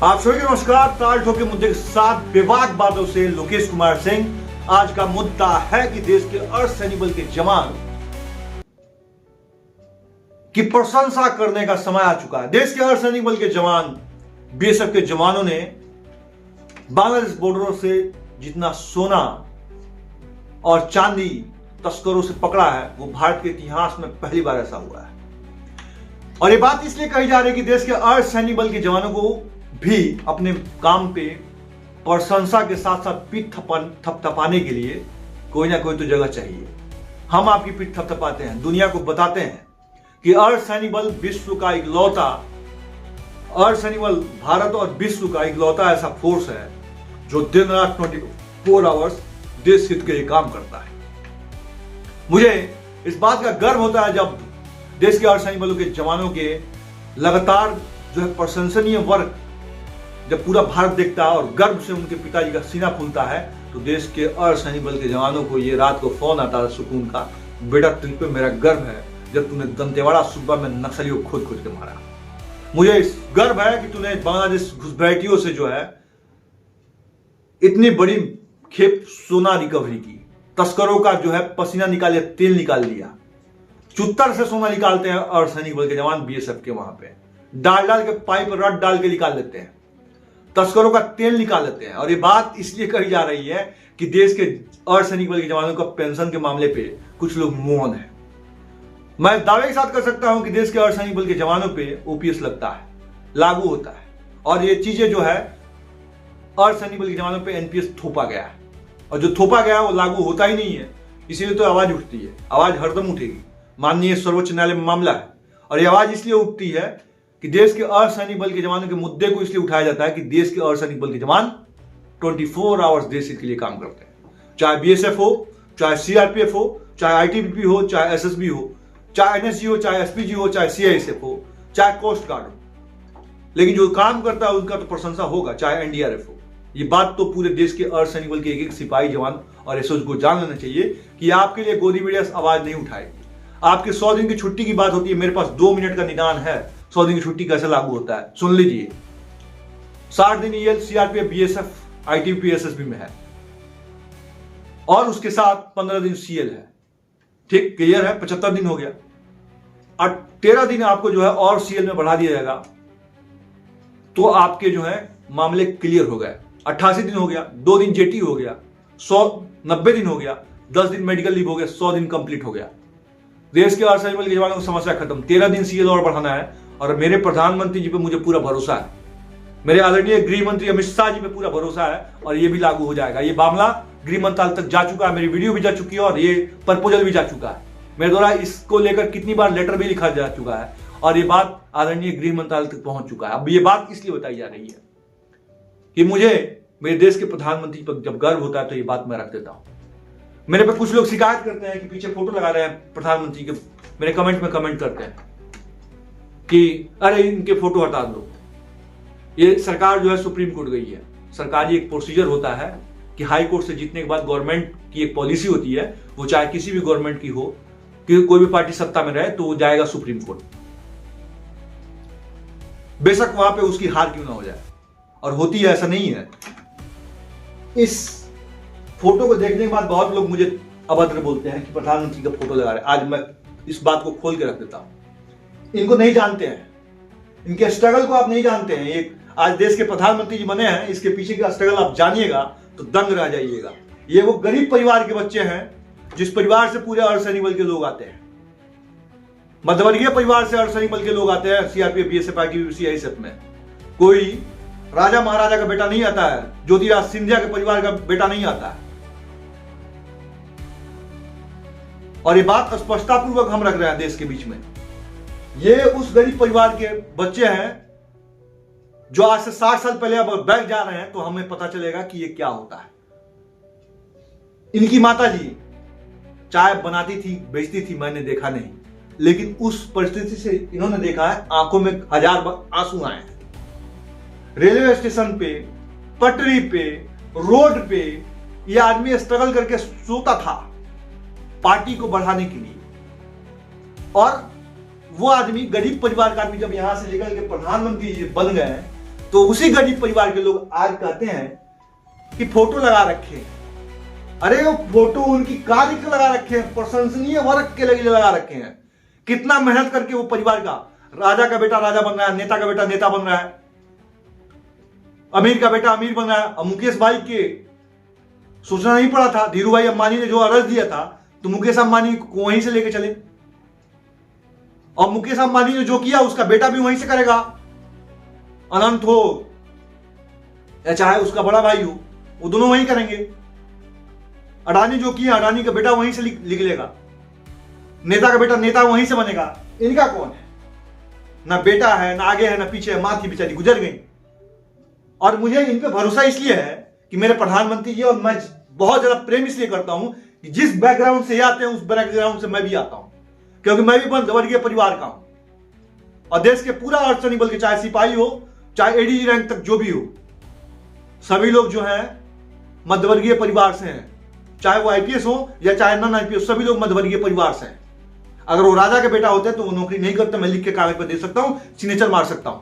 आप सभी को नमस्कार। ताल ठोक के मुद्दे के साथ विवाद बातों से लोकेश कुमार सिंह। आज का मुद्दा है कि देश के अर्धसैनिक बल के जवान की प्रशंसा करने का समय आ चुका है। देश के अर्धसैनिक बल के जवान, बीएसएफ के जवानों ने बांग्लादेश बॉर्डरों से जितना सोना और चांदी तस्करों से पकड़ा है, वो भारत के इतिहास में पहली बार ऐसा हुआ है। और ये बात इसलिए कही जा रही है कि देश के अर्धसैनिक बल के जवानों को भी अपने काम पे प्रशंसा के साथ साथ पीठ थपथपाने के लिए कोई ना कोई तो जगह चाहिए। हम आपकी पीठ थपथपाते हैं, दुनिया को बताते हैं कि अर्धसैनिक बल विश्व का इकलौता, अर्धसैनिक बल भारत और विश्व का इकलौता ऐसा फोर्स है जो दिन रात 24 आवर्स देश हित के लिए काम करता है। मुझे इस बात का गर्व होता है जब देश के अर्धसैनिक बलों के जवानों के लगातार जो है प्रशंसनीय वर्क जब पूरा भारत देखता है और गर्व से उनके पिताजी का सीना फूलता है, तो देश के अर्धसैनिक बल के जवानों को ये रात को फोन आता है सुकून का, बेटा तुझ पे मेरा गर्व है जब तूने दंतेवाड़ा सूबा में नक्सलियों को खोद के मारा। मुझे इस गर्व है कि तूने बांग्लादेश घुसपैठियों से जो है इतनी बड़ी खेप सोना रिकवरी की, तस्करों का जो है पसीना निकाल लिया, तेल निकाल लिया। चुत्तर से सोना निकालते हैं अर्धसैनिक बल के जवान बीएसएफ के, वहां पे डाल के पाइप रड डाल के निकाल लेते हैं, तस्करों का तेल निकाल लेते हैं। और ये बात इसलिए कही जा रही है कि देश के अर्धसैनिक बल के जवानों का पेंशन के मामले पे कुछ लोग मौन है। मैं दावे के साथ कर सकता हूं कि देश के अर्धसैनिक बल के जवानों पे ओपीएस लगता है, लागू होता है, और ये चीजें जो है अर्धसैनिक बल के जवानों पे एनपीएस थोपा गया है, और जो थोपा गया है वो लागू होता ही नहीं है। इसीलिए तो आवाज उठती है, आवाज हरदम उठेगी। माननीय सर्वोच्च न्यायालय में मामला है और ये आवाज इसलिए उठती है कि देश के अर्धसैनिक बल के जवानों के मुद्दे को इसलिए उठाया जाता है कि देश के अर्धसैनिक बल के जवान 24 आवर्स देश के लिए काम करते हैं। चाहे बीएसएफ हो, चाहे सीआरपीएफ हो, चाहे आईटीबीपी हो, चाहे एसएसबी हो, चाहे एनएसजी हो, चाहे एसपीजी हो, चाहे सीआईएसएफ हो, चाहे कोस्ट गार्ड हो, लेकिन जो काम करता है उनका तो प्रशंसा होगा, चाहे एनडीआरएफ हो। ये बात तो पूरे देश के अर्धसैनिक बल के एक एक सिपाही जवान और एसओजी को जान लेना चाहिए कि आपके लिए गोदी मीडिया आवाज नहीं उठाएगी। आपके 100 दिन की छुट्टी की बात होती है, मेरे पास 2 मिनट का निदान है 100 दिन की छुट्टी कैसे लागू होता है, सुन लीजिए। 60 दिन EL CRPF BSF ITBP SSB में है और उसके साथ 15 दिन सीएल है। ठीक क्लियर है, 75 दिन हो गया। और 13 दिन आपको जो है और सीएल में बढ़ा दिया जाएगा तो आपके जो है मामले क्लियर हो गए। 88 दिन हो गया, 2 दिन जेटी हो गया, 90 दिन हो गया, 10 दिन मेडिकल लीव हो गया, 100 दिन कंप्लीट हो गया। देश के अर्धसैनिक बल के जवानों की समस्या खत्म। 13 दिन सीएल और बढ़ाना है और मेरे प्रधानमंत्री जी पे मुझे पूरा भरोसा है, मेरे आदरणीय गृह मंत्री अमित शाह जी पे पूरा भरोसा है और ये भी लागू हो जाएगा। ये मामला गृह मंत्रालय तक जा चुका है, मेरी वीडियो भी जा चुकी है और ये प्रपोजल भी जा चुका है। मेरे द्वारा इसको लेकर कितनी बार लेटर भी लिखा जा चुका है और ये बात आदरणीय गृह मंत्रालय तक पहुंच चुका है। अब ये बात इसलिए बताई जा रही है कि मुझे मेरे देश के प्रधानमंत्री पर जब गर्व होता है तो ये बात मैं रख देता हूं। मेरे पे कुछ लोग शिकायत करते हैं कि पीछे फोटो लगा रहे हैं प्रधानमंत्री के, मेरे कमेंट में कमेंट करते हैं कि अरे इनके फोटो हटा दो। ये सरकार जो है सुप्रीम कोर्ट गई है। सरकारी एक प्रोसीजर होता है कि हाई कोर्ट से जीतने के बाद गवर्नमेंट की एक पॉलिसी होती है, वो चाहे किसी भी गवर्नमेंट की हो, कि कोई भी पार्टी सत्ता में रहे तो वो जाएगा सुप्रीम कोर्ट, बेशक वहां पे उसकी हार क्यों ना हो जाए, और होती है, ऐसा नहीं है। इस फोटो को देखने के बाद बहुत लोग मुझे अभद्र बोलते हैं कि प्रधानमंत्री का फोटो लगा रहे हैं। आज मैं इस बात को खोल के रख देता हूं। इनको नहीं जानते हैं, इनके स्ट्रगल को आप नहीं जानते हैं। एक आज देश के प्रधानमंत्री जी बने हैं, इसके पीछे का स्ट्रगल आप जानिएगा तो दंग रह जाइएगा। ये वो गरीब परिवार के बच्चे हैं जिस परिवार से पूरे अर्धसैनिक बल के लोग आते हैं, मध्यवर्गीय परिवार से अर्धसैनिक बल के लोग आते हैं सीआरपीएफ बीएसएफ आईटीबीपी सीआईएसएफ में। कोई राजा महाराजा का बेटा नहीं आता है, ज्योतिराज सिंधिया के परिवार का बेटा नहीं आता है। और ये बात स्पष्टता पूर्वक हम रख रहे हैं देश के बीच में। ये उस गरीब परिवार के बच्चे हैं जो आज से 60 साल पहले अब बैठ जा रहे हैं तो हमें पता चलेगा कि ये क्या होता है। इनकी माता जी चाय बनाती थी, बेचती थी, मैंने देखा नहीं, लेकिन उस परिस्थिति से इन्होंने देखा है, आंखों में 1000 आंसू आए हैं। रेलवे स्टेशन पे, पटरी पे, रोड पे ये आदमी स्ट्रगल करके सोता था पार्टी को बढ़ाने के लिए, और वो आदमी गरीब परिवार का आदमी जब यहां से निकल के प्रधानमंत्री बन गए तो उसी गरीब परिवार के लोग आज कहते हैं कि फोटो लगा रखे हैं। अरे वो फोटो उनकी कार्य के लगा रखे हैं, प्रशंसनीय वर्ग के लिए लगा रखे हैं। कितना मेहनत करके वो परिवार का, राजा का बेटा राजा बन रहा है, नेता का बेटा नेता बन रहा है, अमीर का बेटा अमीर बन रहा है। और मुकेश भाई के सोचना नहीं पड़ा था, धीरू भाई अंबानी ने जो अर्ज दिया था तो मुकेश अंबानी को वहीं से लेके चले, और मुकेश अंबानी ने जो किया उसका बेटा भी वहीं से करेगा। अनंत हो या चाहे उसका बड़ा भाई हो, वो दोनों वहीं करेंगे। अडानी जो किया, अडानी का बेटा वहीं से लिख लेगा, नेता का बेटा नेता वहीं से बनेगा। इनका कौन है? ना बेटा है, ना आगे है, ना पीछे है। मां थी बेचारी, गुजर गई। और मुझे इन पे भरोसा इसलिए है कि मेरे प्रधानमंत्री जी, और मैं बहुत ज्यादा प्रेम इसलिए करता हूं कि जिस बैकग्राउंड से आते हैं उस बैकग्राउंड से मैं भी आता हूं, क्योंकि मैं भी मध्यवर्गीय परिवार का हूं। और देश के पूरा अड़चनी बल्कि चाहे सिपाही हो, चाहे एडीजी रैंक तक जो भी हो, सभी लोग जो है मध्यवर्गीय परिवार से हैं। चाहे वो आईपीएस हो या चाहे नॉन आईपीएस, सभी लोग मध्यवर्गीय परिवार से हैं। अगर वो राजा के बेटा होते तो वो नौकरी नहीं करते, मैं लिख के कागज पर दे सकता हूं, सिग्नेचर मार सकता हूं।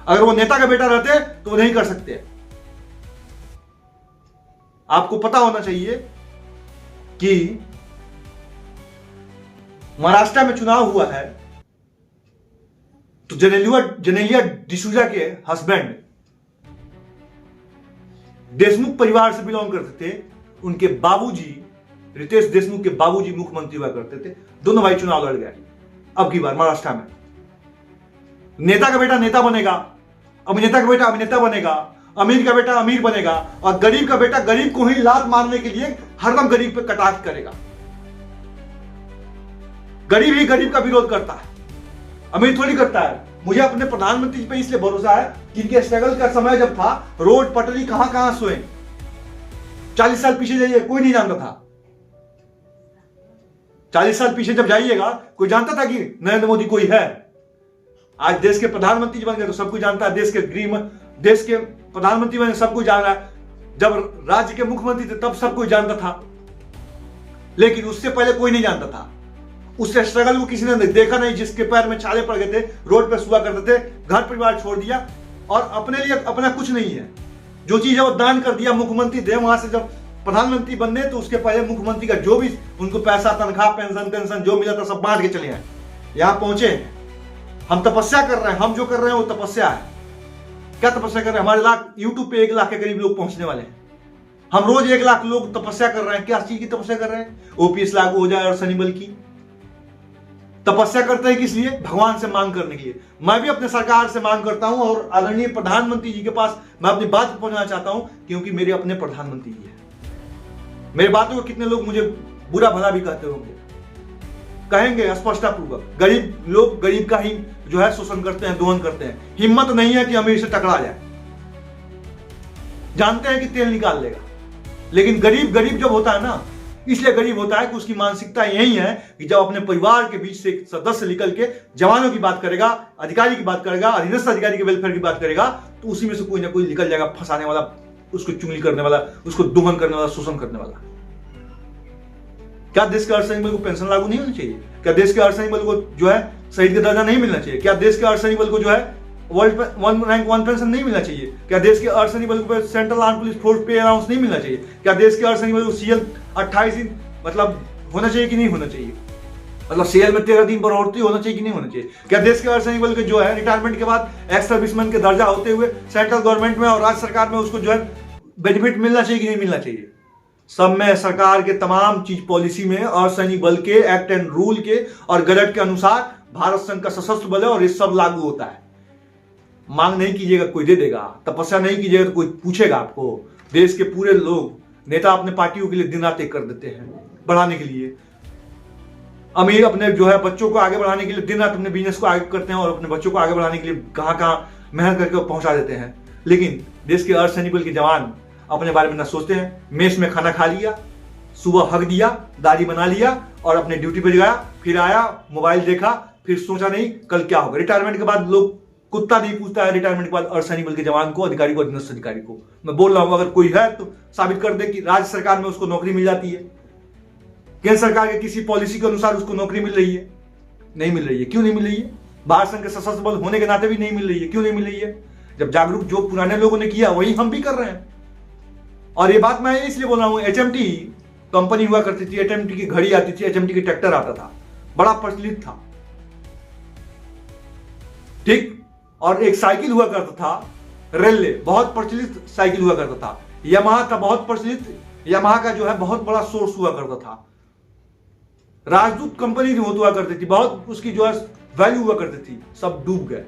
अगर वो नेता का बेटा रहते तो वो नहीं कर सकते। आपको पता होना चाहिए कि महाराष्ट्र में चुनाव हुआ है तो जेनेलिया डिसूजा के हस्बैंड देशमुख परिवार से बिलोंग करते थे। उनके बाबूजी, रितेश देशमुख के बाबूजी मुख्यमंत्री हुआ करते थे। दोनों भाई चुनाव लड़ गए अब की बार महाराष्ट्र में। नेता का बेटा नेता बनेगा, अभिनेता का बेटा अभिनेता बनेगा, अमीर का बेटा अमीर बनेगा, और गरीब का बेटा गरीब को ही लात मारने के लिए हरदम गरीब पे कटाक्ष करेगा। गरीब ही गरीब का विरोध करता है, अमीर थोड़ी करता है। मुझे अपने प्रधानमंत्री पे इसलिए भरोसा है कि इनके स्ट्रगल का समय जब था, रोड पटरी कहां कहां सोए, 40 साल पीछे जाइए कोई नहीं जानता था। 40 साल पीछे जब जाइएगा कोई जानता था कि नरेंद्र मोदी कोई है? आज देश के प्रधानमंत्री बन गए तो सब कुछ जानता है। देश के प्रधानमंत्री बने सब कुछ जान रहा है। जब राज्य के मुख्यमंत्री थे तब सब कुछ जानता था, लेकिन उससे पहले कोई नहीं जानता था। उससे स्ट्रगल को किसी ने देखा नहीं। जिसके पैर में छाले पड़ गए थे, रोड पे सुआ करते थे, घर परिवार छोड़ दिया और अपने लिए अपना कुछ नहीं है। जो चीज है वो दान कर दिया। मुख्यमंत्री थे, वहां से जब प्रधानमंत्री बनने तो उसके पहले मुख्यमंत्री का जो भी उनको पैसा, तनख्वाह, पेंशन जो मिला था सब बांट के चले आए। यहां पहुंचे हम तपस्या कर रहे हैं। हम जो कर रहे हैं वो तपस्या है। क्या तपस्या कर रहे हैं? हमारे यूट्यूब पे 1 लाख के करीब लोग पहुंचने वाले हैं। हम रोज 1 लाख लोग तपस्या कर रहे हैं। क्या चीज की तपस्या कर रहे हैं? ओपीएस लागू हो जाए और शनि बल की तपस्या करते हैं। किस लिए? भगवान से मांग करने के लिए। मैं भी अपने सरकार से मांग करता हूं और आदरणीय प्रधानमंत्री जी के पास मैं अपनी बात पहुंचाना चाहता हूं, क्योंकि मेरे अपने प्रधानमंत्री जी हैं। मेरी बातों को कितने लोग मुझे बुरा भला भी कहते होंगे, कहेंगे स्पष्टतापूर्वक। गरीब लोग गरीब का ही जो है शोषण करते हैं, दोहन करते हैं। हिम्मत नहीं है कि अमीर से टकरा जाए। जानते हैं कि तेल निकाल लेगा, लेकिन गरीब जब होता है ना, इसलिए गरीब होता है कि उसकी मानसिकता यही है कि जब अपने परिवार के बीच से एक सदस्य निकल के जवानों की बात करेगा, अधिकारी की बात करेगा, अधीनस्थ अधिकारी के वेलफेयर की बात करेगा, तो उसी में से कोई ना कोई निकल जाएगा फंसाने वाला, उसको चुगली करने वाला, उसको दोहन करने वाला, शोषण करने वाला। क्या देश के अर्धसैनिक बल को पेंशन लागू नहीं होनी चाहिए? क्या देश के अर्धसैनिक बल को जो है शहीद का दर्जा नहीं मिलना चाहिए? क्या देश के अर्धसैनिक बल को जो है वर्ल्ड रैंक 1 पेंशन नहीं मिलना चाहिए? क्या देश के अर्धसैनिक बल को सेंट्रल आर्म पुलिस फोर्स पे अलाउंस नहीं मिलना चाहिए? क्या देश के अर्धसैनिक बल को सीएल 28 मतलब होना चाहिए कि नहीं होना चाहिए? मतलब सीएल में 13 दिन बढ़ोतरी होना चाहिए कि नहीं होना चाहिए? क्या देश के अर्धसैनिक बल के जो है रिटायरमेंट के बाद एक्स सर्विसमैन के दर्जा होते हुए सेंट्रल गवर्नमेंट में और राज्य सरकार में उसको जो है बेनिफिट मिलना चाहिए कि नहीं मिलना चाहिए? सब में सरकार के तमाम चीज पॉलिसी में अर्धसैनिक बल के एक्ट एंड रूल के और गजट के अनुसार भारत संघ का सशस्त्र बल है और ये सब लागू होता है। मांग नहीं कीजिएगा कोई दे देगा, तपस्या नहीं कीजिएगा तो कोई पूछेगा आपको। देश के पूरे लोग, नेता अपने पार्टियों के लिए दिन रात एक कर देते हैं बढ़ाने के लिए। अमीर अपने जो है बच्चों को आगे बढ़ाने के लिए दिन रात अपने बिजनेस को आगे करते हैं और अपने बच्चों को आगे बढ़ाने के लिए कहां मेहनत करके पहुंचा देते हैं। लेकिन देश के अर्धसैनिक बल के जवान अपने बारे में ना सोचते हैं। मेस में खाना खा लिया, सुबह हक दिया, दाढ़ी बना लिया और अपने ड्यूटी पे गया, फिर आया, मोबाइल देखा, फिर सोचा नहीं कल क्या होगा। रिटायरमेंट के बाद लोग कुत्ता नहीं पूछता है रिटायरमेंट के बाद अर्धसैनिक बल के जवान को, अधिकारी को, अधीनस्थ अधिकारी को। मैं बोल रहा हूं अगर कोई है तो साबित कर दे कि राज्य सरकार में उसको नौकरी मिल जाती है, केंद्र सरकार के किसी पॉलिसी के अनुसार उसको नौकरी मिल रही है। नहीं मिल रही है। क्यों नहीं मिल रही है? भारत संघ के सशस्त्र बल होने के नाते भी नहीं मिल रही है। क्यों नहीं मिल रही है? जब जागरूक जो पुराने लोगों ने किया वही हम भी कर रहे हैं। और ये बात मैं इसलिए बोल रहा हूं, HMT कंपनी हुआ करती थी, HMT की घड़ी आती थी, HMT की ट्रैक्टर आता था, बड़ा प्रचलित था, ठीक। और एक साइकिल हुआ करता था रेले, बहुत प्रचलित साइकिल हुआ करता था। यामाहा का बहुत प्रचलित, यामाहा का जो है बहुत बड़ा सोर्स हुआ करता था। राजदूत कंपनी हुआ करती थी, बहुत उसकी जो है वैल्यू हुआ करती थी, सब डूब गए।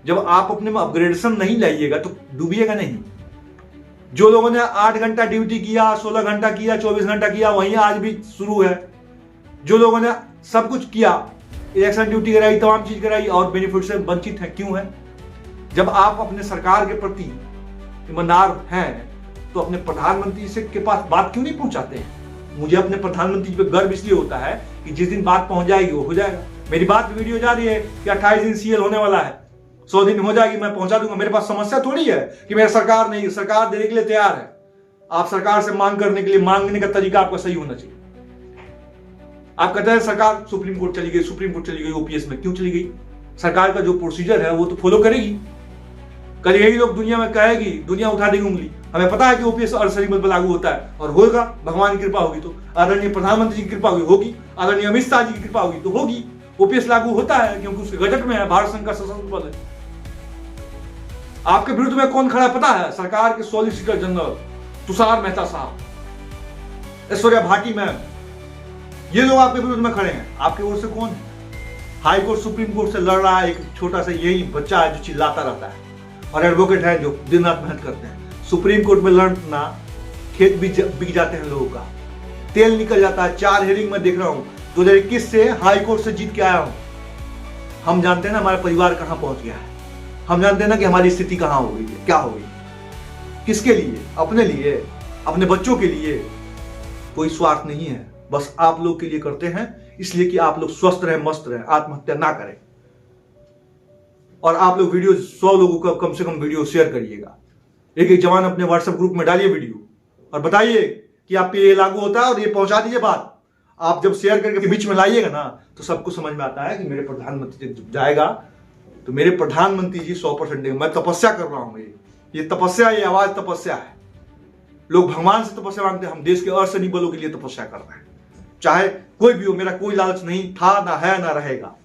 जब आप अपने में अपग्रेडेशन नहीं लाइएगा तो डूबिएगा नहीं। जो लोगों ने 8 घंटा ड्यूटी किया, 16 घंटा किया, 24 घंटा किया, वहीं आज भी शुरू है। जो लोगों ने सब कुछ किया, इलेक्शन ड्यूटी कराई, तमाम चीज कराई और बेनिफिट से वंचित है, क्यों है? जब आप अपने सरकार के प्रति ईमानदार हैं तो अपने प्रधानमंत्री से के पास बात क्यों नहीं पहुंचाते हैं? मुझे अपने प्रधानमंत्री पे गर्व इसलिए होता है कि जिस दिन बात पहुंच जाएगी वो हो जाएगा। मेरी बात वीडियो जा रही है कि 28 दिन CL होने वाला है, 100 दिन हो जाएगी, मैं पहुंचा दूंगा। मेरे पास समस्या थोड़ी है कि मेरा सरकार नहीं, सरकार देने के लिए तैयार है। आप सरकार से मांग करने के लिए, मांगने का तरीका आपका सही होना चाहिए। आप कहते हैं सरकार सुप्रीम कोर्ट चली गई, सुप्रीम कोर्ट चली गई, OPS में क्यों चली गई? सरकार का जो प्रोसीजर है वो तो फॉलो करेगी। कल यही लोग दुनिया में कहेगी, दुनिया उठा देगी उंगली। हमें पता है कि OPS अर्धसैनिक पर लागू होता है और होगा, भगवान की कृपा होगी तो, आदरणीय प्रधानमंत्री की कृपा होगी, आदरणीय अमित शाह जी की कृपा होगी तो होगी। OPS लागू होता है क्योंकि उसके गजट में है, भारत संघ का सशस्त्र बल है। आपके विरुद्ध में कौन खड़ा है पता है? सरकार के सॉलिसिटर जनरल तुषार मेहता साहब, ऐश्वर्या भाटी मैम, ये लोग आपके विरुद्ध में खड़े हैं। आपके ओर से कौन है? हाई कोर्ट सुप्रीम कोर्ट से लड़ रहा है एक छोटा सा यही बच्चा है जो चिल्लाता रहता है, और एडवोकेट है जो दिन रात मेहनत करते हैं। सुप्रीम कोर्ट में लड़ना, खेत बिक जाते हैं लोगों का, तेल निकल जाता है। 4 हेयरिंग में देख रहा हूं, 2021 से हाई कोर्ट से जीत के आया हूं। हम जानते हैं ना हमारा परिवार कहां पहुंच गया है, हम जानते हैं ना कि हमारी स्थिति कहां हो गई है, क्या हो गई। किसके लिए? अपने लिए, अपने बच्चों के लिए। कोई स्वार्थ नहीं है, बस आप लोग के लिए करते हैं, इसलिए कि आप लोग स्वस्थ रहें, मस्त रहें, आत्महत्या ना करें। और आप लोग वीडियो 100 लोगों का कम से कम वीडियो शेयर करिएगा। एक जवान अपने व्हाट्सएप ग्रुप में डालिए वीडियो और बताइए कि आप पे ये लागू होता है और ये पहुंचा दीजिए बात। आप जब शेयर करके बीच में लाइएगा ना तो सबको समझ में आता है कि मेरे प्रधानमंत्री जब जाएगा तो मेरे प्रधानमंत्री जी 100% देंगे। मैं तपस्या कर रहा हूं, ये तपस्या, ये आवाज तपस्या है। लोग भगवान से तपस्या मांगते हैं, हम देश के अर्धसैनिक बलों के लिए तपस्या कर रहे हैं। चाहे कोई भी हो, मेरा कोई लालच नहीं था, ना है, ना रहेगा।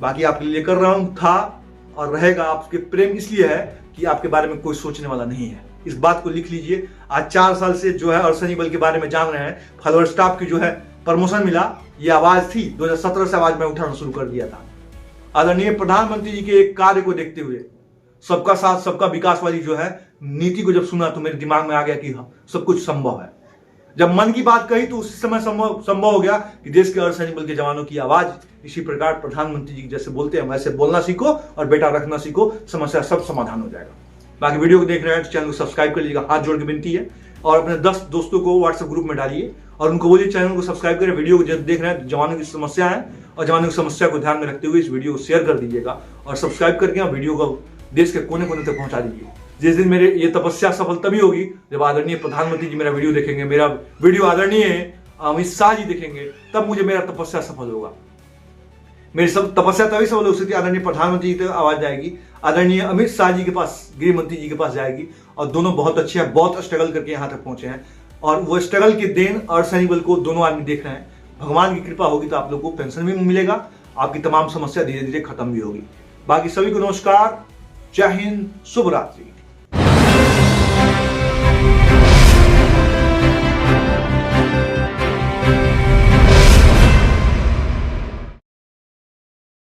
बाकी आपके लिए कर रहा हूं, था और रहेगा। आपके प्रेम इसलिए है कि आपके बारे में कोई सोचने वाला नहीं है। इस बात को लिख लीजिए। आज 4 साल से जो है अर्धसैनिक बल के बारे में जान रहे हैं, फॉलोअर स्टाफ की जो है प्रमोशन मिला, ये आवाज थी। 2017 से आवाज मैं उठाना शुरू कर दिया था। आदरणीय प्रधानमंत्री जी के एक कार्य को देखते हुए, सबका साथ सबका विकास वाली जो है नीति को जब सुना तो मेरे दिमाग में आ गया कि सब कुछ संभव है। जब मन की बात कही तो उसी समय संभव हो गया कि देश के अर्धसैनिक बल के जवानों की आवाज इसी प्रकार प्रधानमंत्री जी जैसे बोलते हैं वैसे बोलना सीखो और बेटा रखना सीखो, समस्या सब समाधान हो जाएगा। बाकी वीडियो को देख रहे हैं तो चैनल को सब्सक्राइब कर लीजिएगा, हाथ जोड़ के विनती है। और अपने 10 दोस्तों को व्हाट्सएप ग्रुप में डालिए और उनको बोलिए चैनल को सब्सक्राइब करें। वीडियो को जब देख रहे हैं जवानों की समस्या है और जवानों की समस्या को ध्यान में रखते हुए इस वीडियो को शेयर कर दीजिएगा और सब्सक्राइब करके वीडियो को देश के कोने कोने तक पहुंचा दीजिए। जिस दिन मेरे ये तपस्या सफल तभी होगी जब आदरणीय प्रधानमंत्री जी मेरा वीडियो देखेंगे, मेरा वीडियो आदरणीय अमित शाह जी देखेंगे, तब मुझे मेरा तपस्या सफल होगा। मेरी सब तपस्या तभी सफल हो सकती है, आदरणीय प्रधानमंत्री जी तक आवाज जाएगी, आदरणीय अमित शाह जी के पास, गृह मंत्री जी के पास जाएगी। और दोनों बहुत अच्छे हैं, बहुत स्ट्रगल करके यहाँ तक पहुंचे हैं और वो स्ट्रगल के देन अर्धसैनिक बल को दोनों आदमी देख रहे हैं। भगवान की कृपा होगी तो आप लोग को पेंशन भी मिलेगा, आपकी तमाम समस्या धीरे धीरे खत्म भी होगी। बाकी सभी को नमस्कार, जय हिंद, शुभ रात्रि।